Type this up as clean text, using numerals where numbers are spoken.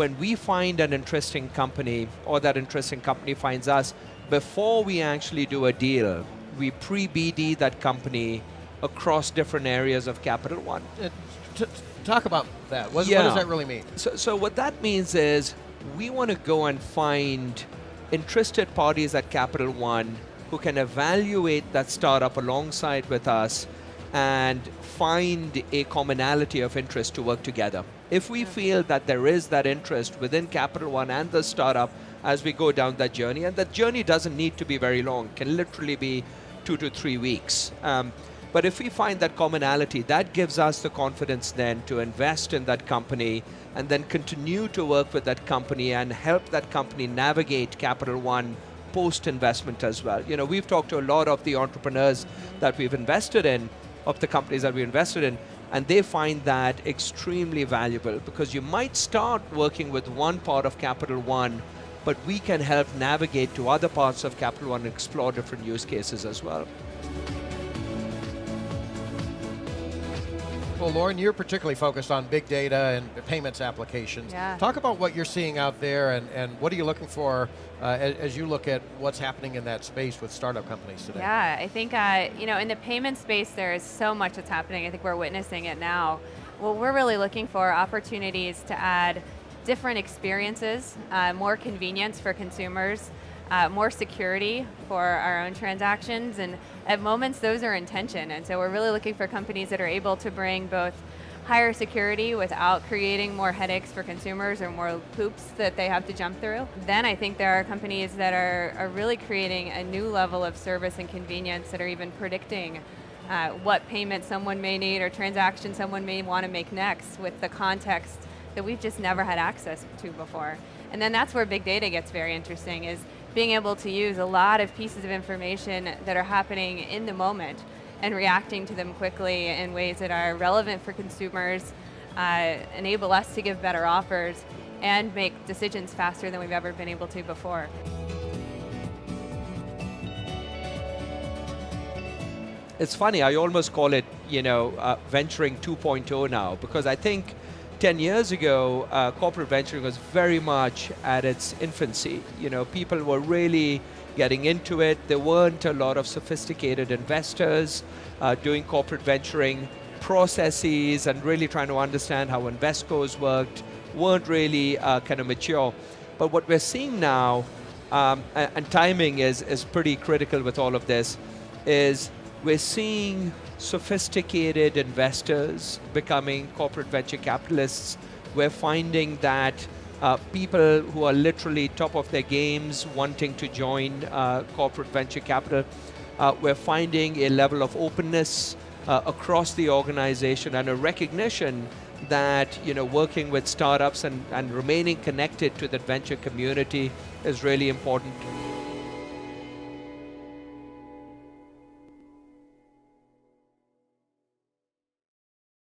when we find an interesting company or that interesting company finds us, before we actually do a deal, we pre-BD that company across different areas of Capital One. Talk about that. What does that really mean? So what that means is we want to go and find interested parties at Capital One who can evaluate that startup alongside with us and find a commonality of interest to work together. If we feel that there is that interest within Capital One and the startup as we go down that journey, and that journey doesn't need to be very long, can literally be 2 to 3 weeks. But if we find that commonality, that gives us the confidence then to invest in that company and then continue to work with that company and help that company navigate Capital One post-investment as well. You know, we've talked to a lot of the entrepreneurs that we've invested in, of the companies that we invested in, and they find that extremely valuable because you might start working with one part of Capital One, but we can help navigate to other parts of Capital One and explore different use cases as well. Well, Lauren, you're particularly focused on big data and payments applications. Yeah. Talk about what you're seeing out there and what are you looking for as you look at what's happening in that space with startup companies today? Yeah, I think in the payment space there is so much that's happening. I think we're witnessing it now. Well, we're really looking for opportunities to add different experiences, more convenience for consumers, more security for our own transactions, and at moments those are in tension. And so we're really looking for companies that are able to bring both higher security without creating more headaches for consumers or more hoops that they have to jump through. Then I think there are companies that are really creating a new level of service and convenience that are even predicting what payment someone may need or transaction someone may want to make next with the context that we've just never had access to before. And then that's where big data gets very interesting, is being able to use a lot of pieces of information that are happening in the moment and reacting to them quickly in ways that are relevant for consumers, enable us to give better offers, and make decisions faster than we've ever been able to before. It's funny, I almost call it, venturing 2.0 now, because I think 10 years ago, corporate venturing was very much at its infancy. People were really getting into it. There weren't a lot of sophisticated investors doing corporate venturing. Processes and really trying to understand how investcos worked weren't really kind of mature. But what we're seeing now, and timing is pretty critical with all of this, is we're seeing sophisticated investors becoming corporate venture capitalists. We're finding that people who are literally top of their games wanting to join corporate venture capital, we're finding a level of openness across the organization and a recognition that working with startups and remaining connected to the venture community is really important.